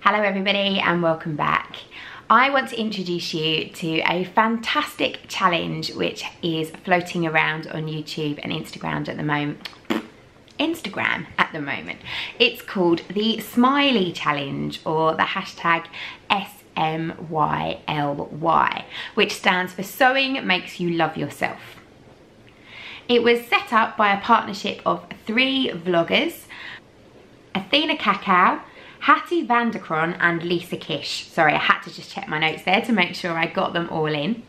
Hello everybody and welcome back. I want to introduce you to a fantastic challenge which is floating around on YouTube and Instagram at the moment. It's called the Smiley Challenge, or the hashtag SMYLY, which stands for Sewing Makes You Love Yourself. It was set up by a partnership of 3 vloggers, Athena Cacao, Hattie Vanderkron and Lisa Kish. Sorry, I had to just check my notes there to make sure I got them all in.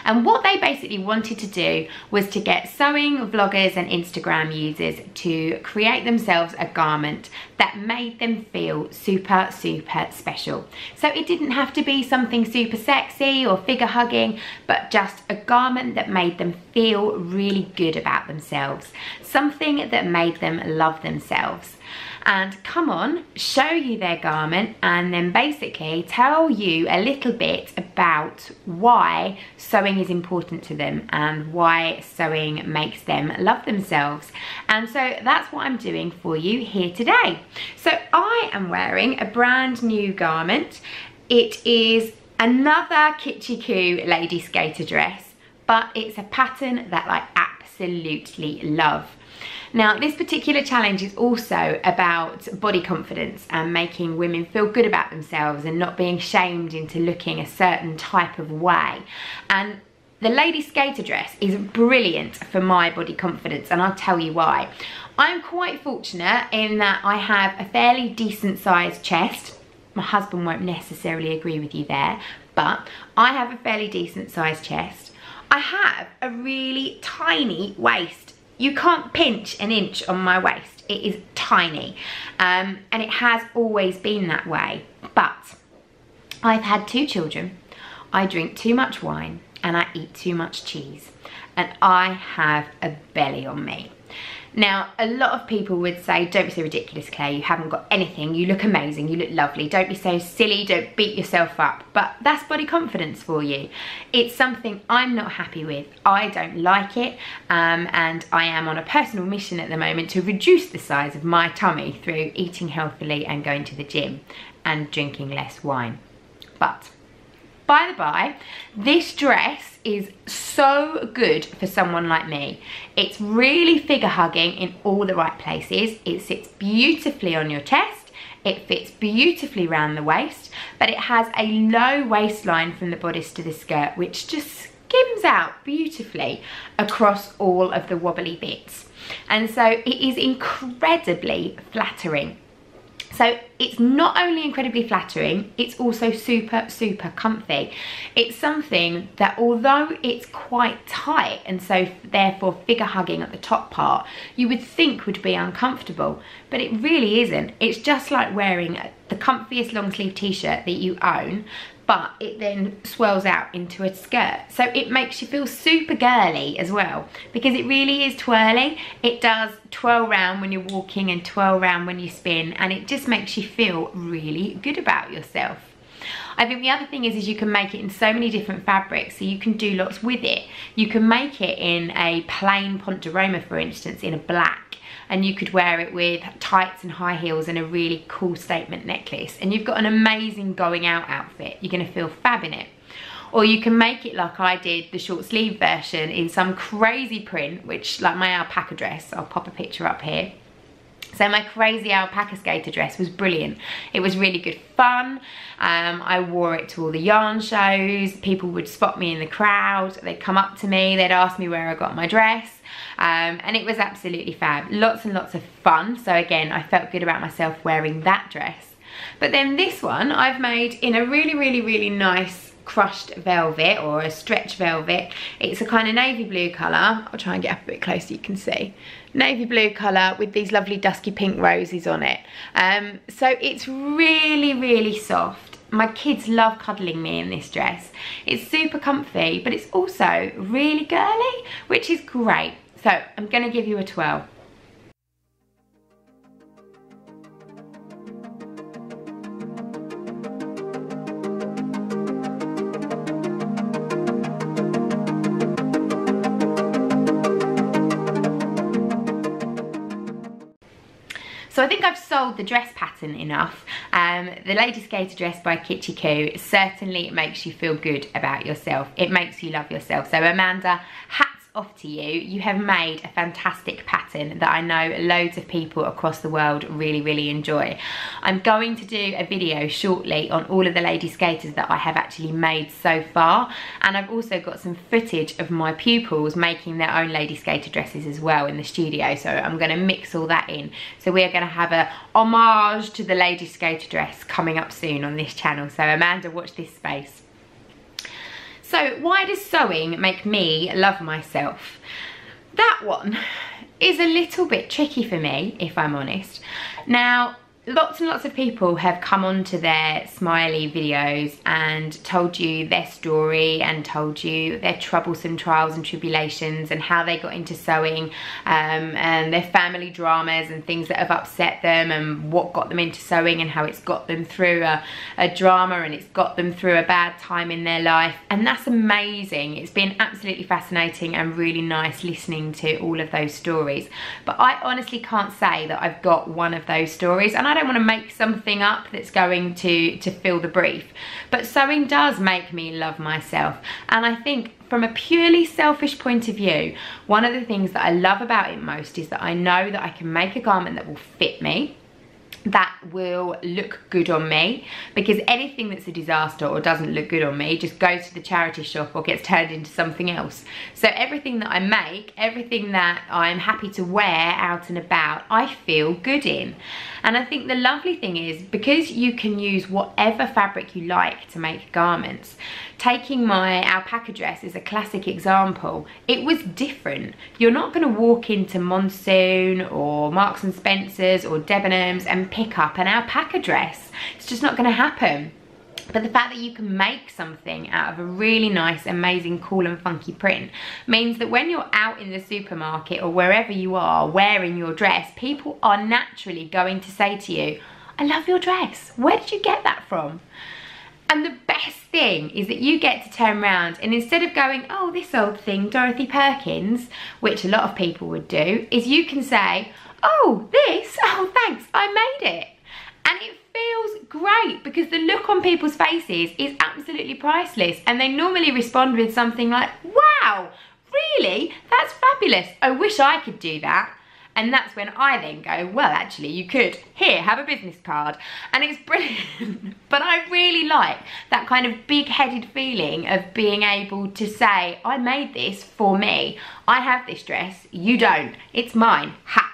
And what they basically wanted to do was to get sewing vloggers and Instagram users to create themselves a garment that made them feel super special. So it didn't have to be something super sexy or figure hugging, but just a garment that made them feel really good about themselves. Something that made them love themselves. And come on, show you their garment and then basically tell you a little bit about why sewing is important to them and why sewing makes them love themselves. And so that's what I'm doing for you here today. So I am wearing a brand new garment. It is another Kitschy Coo lady skater dress, but it's a pattern that I absolutely love. Now, this particular challenge is also about body confidence and making women feel good about themselves and not being shamed into looking a certain type of way. And the lady skater dress is brilliant for my body confidence, and I'll tell you why. I'm quite fortunate in that I have a fairly decent sized chest. My husband won't necessarily agree with you there, but I have a fairly decent sized chest. I have a really tiny waist. You can't pinch an inch on my waist. It is tiny, and it has always been that way. But I've had 2 children, I drink too much wine, and I eat too much cheese, and I have a belly on me. Now, a lot of people would say, don't be so ridiculous, Claire, you haven't got anything, you look amazing, you look lovely, don't be so silly, don't beat yourself up. But that's body confidence for you. It's something I'm not happy with. I don't like it, and I am on a personal mission at the moment to reduce the size of my tummy through eating healthily and going to the gym and drinking less wine. But by the by, this dress is so good for someone like me. It's really figure hugging in all the right places. It sits beautifully on your chest. It fits beautifully around the waist, but it has a low waistline from the bodice to the skirt, which just skims out beautifully across all of the wobbly bits. And so it is incredibly flattering. So it's not only incredibly flattering, it's also super comfy. It's something that, although it's quite tight and so therefore figure hugging at the top part, you would think would be uncomfortable, but it really isn't. It's just like wearing the comfiest long sleeve t-shirt that you own, but it then swells out into a skirt. So it makes you feel super girly as well, because it really is twirly. It does twirl round when you're walking and twirl round when you spin, and it just makes you feel really good about yourself. I think the other thing is you can make it in so many different fabrics, so you can do lots with it. You can make it in a plain ponderoma, for instance, in a black, and you could wear it with tights and high heels and a really cool statement necklace, and you've got an amazing going out outfit. You're going to feel fab in it. Or you can make it like I did, the short sleeve version, in some crazy print, which, like my alpaca dress, I'll pop a picture up here. So my crazy alpaca skater dress was brilliant. It was really good fun. I wore it to all the yarn shows. People would spot me in the crowd. They'd come up to me. They'd ask me where I got my dress. And it was absolutely fab. Lots and lots of fun. So again, I felt good about myself wearing that dress. But then this one I've made in a really nice crushed velvet, or a stretch velvet. It's a kind of navy blue colour. I'll try and get up a bit closer so you can see. Navy blue colour with these lovely dusky pink roses on it. So it's really soft. My kids love cuddling me in this dress. It's super comfy, but it's also really girly, which is great. So I'm going to give you a twirl. So I think I've sold the dress pattern enough. The Lady Skater dress by BTHQ certainly makes you feel good about yourself. It makes you love yourself. So Amanda, hats off to you. You have made a fantastic pattern that I know loads of people across the world really enjoy. I'm going to do a video shortly on all of the lady skaters that I have actually made so far, and I've also got some footage of my pupils making their own lady skater dresses as well in the studio, so I'm going to mix all that in. So we are going to have a homage to the lady skater dress coming up soon on this channel, so Amanda, watch this space. So why does sewing make me love myself? That one is a little bit tricky for me, if I'm honest. Now, lots and lots of people have come onto their smiley videos and told you their story and told you their troublesome trials and tribulations and how they got into sewing, and their family dramas and things that have upset them and what got them into sewing and how it's got them through a drama and it's got them through a bad time in their life. And that's amazing. It's been absolutely fascinating and really nice listening to all of those stories. But I honestly can't say that I've got one of those stories, and I don't want to make something up that's going to fill the brief. But sewing does make me love myself, and I think from a purely selfish point of view, one of the things that I love about it most is that I know that I can make a garment that will fit me, that will look good on me, because anything that's a disaster or doesn't look good on me just goes to the charity shop or gets turned into something else. So everything that I make, everything that I'm happy to wear out and about, I feel good in. And I think the lovely thing is, because you can use whatever fabric you like to make garments, taking my alpaca dress is a classic example. It was different. You're not going to walk into Monsoon or Marks and Spencer's or Debenhams and pick up an alpaca dress. It's just not going to happen. But the fact that you can make something out of a really nice, amazing, cool and funky print means that when you're out in the supermarket or wherever you are wearing your dress, people are naturally going to say to you, "I love your dress. Where did you get that from?" And the best thing is that you get to turn around and instead of going, "Oh, this old thing, Dorothy Perkins," which a lot of people would do, is you can say, "Oh, this? Oh, thanks, I made it." And it feels great because the look on people's faces is absolutely priceless, and they normally respond with something like, "Wow, really? That's fabulous. I wish I could do that." And that's when I then go, "Well, actually, you could. Here, have a business card." And it's brilliant. But I really like that kind of big-headed feeling of being able to say, "I made this for me. I have this dress. You don't. It's mine. Ha."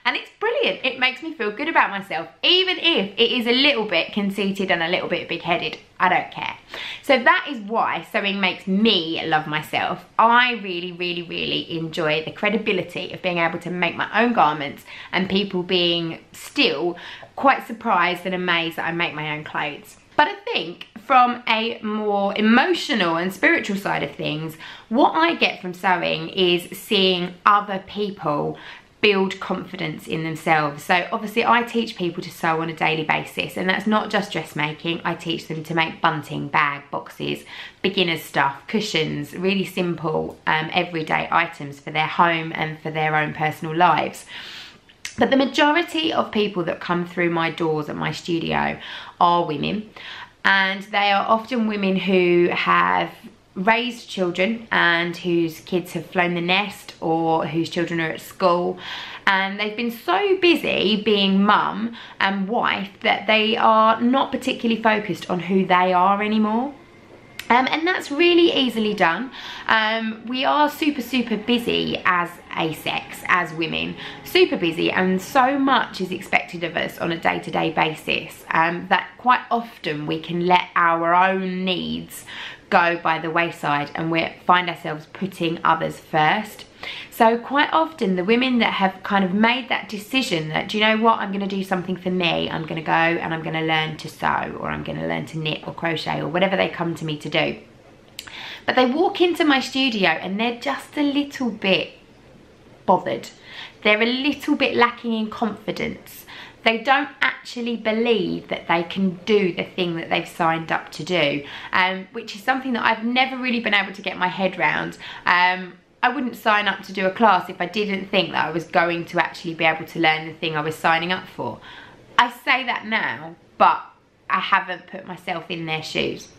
And it's brilliant. It makes me feel good about myself, even if it is a little bit conceited and a little bit big-headed. I don't care. So that is why sewing makes me love myself. I really enjoy the credibility of being able to make my own garments and people being still quite surprised and amazed that I make my own clothes. But I think from a more emotional and spiritual side of things, what I get from sewing is seeing other people build confidence in themselves. So obviously I teach people to sew on a daily basis, and that's not just dressmaking. I teach them to make bunting, bag, boxes, beginner's stuff, cushions, really simple everyday items for their home and for their own personal lives. But the majority of people that come through my doors at my studio are women, and they are often women who have raised children and whose kids have flown the nest or whose children are at school, and they've been so busy being mum and wife that they are not particularly focused on who they are anymore. And that's really easily done. We are super busy as sex, as women, super busy, and so much is expected of us on a day-to-day basis that quite often we can let our own needs go by the wayside and we find ourselves putting others first. So quite often the women that have kind of made that decision that, do you know what, I'm going to do something for me, I'm going to go and I'm going to learn to sew, or I'm going to learn to knit or crochet or whatever they come to me to do. But they walk into my studio and they're just a little bit bothered. They're a little bit lacking in confidence. They don't actually believe that they can do the thing that they've signed up to do, which is something that I've never really been able to get my head around. I wouldn't sign up to do a class if I didn't think that I was going to actually be able to learn the thing I was signing up for. I say that now, but I haven't put myself in their shoes.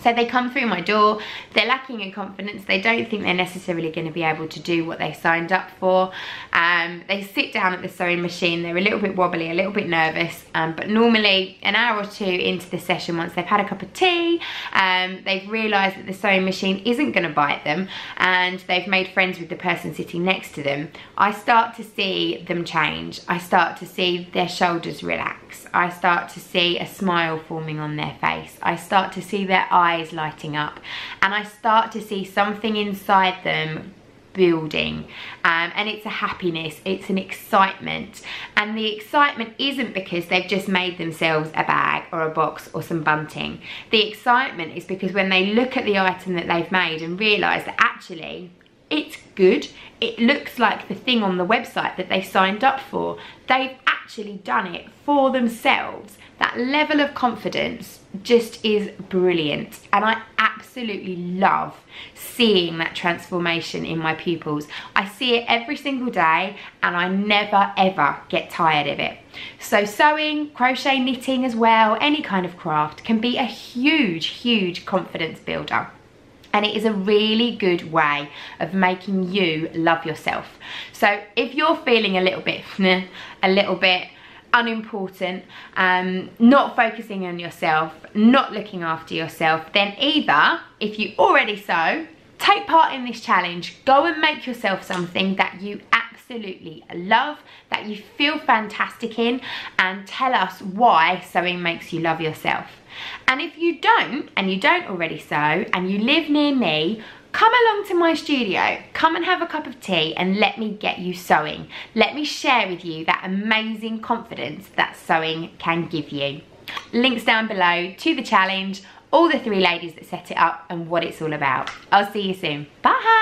So they come through my door, they're lacking in confidence, they don't think they're necessarily going to be able to do what they signed up for. They sit down at the sewing machine, they're a little bit wobbly, a little bit nervous, but normally an hour or two into the session, once they've had a cup of tea, they've realised that the sewing machine isn't going to bite them, and they've made friends with the person sitting next to them, I start to see them change. I start to see their shoulders relax. I start to see a smile forming on their face. I start to see their eyes lighting up, and I start to see something inside them building, and it's a happiness, it's an excitement, and the excitement isn't because they've just made themselves a bag or a box or some bunting. The excitement is because when they look at the item that they've made and realise that actually it's good, it looks like the thing on the website that they signed up for, they've actually done it for themselves. That level of confidence just is brilliant, and I absolutely love seeing that transformation in my pupils. I see it every single day, and I never ever get tired of it. So sewing, crochet, knitting as well, any kind of craft can be a huge confidence builder. And it is a really good way of making you love yourself. So if you're feeling a little bit unimportant, not focusing on yourself, not looking after yourself, then either, if you already sew, take part in this challenge. Go and make yourself something that you absolutely love, that you feel fantastic in, and tell us why sewing makes you love yourself. And if you don't, and you don't already sew, and you live near me, come along to my studio, come and have a cup of tea, and let me get you sewing. Let me share with you that amazing confidence that sewing can give you. Links down below to the challenge, all the 3 ladies that set it up, and what it's all about. I'll see you soon. Bye!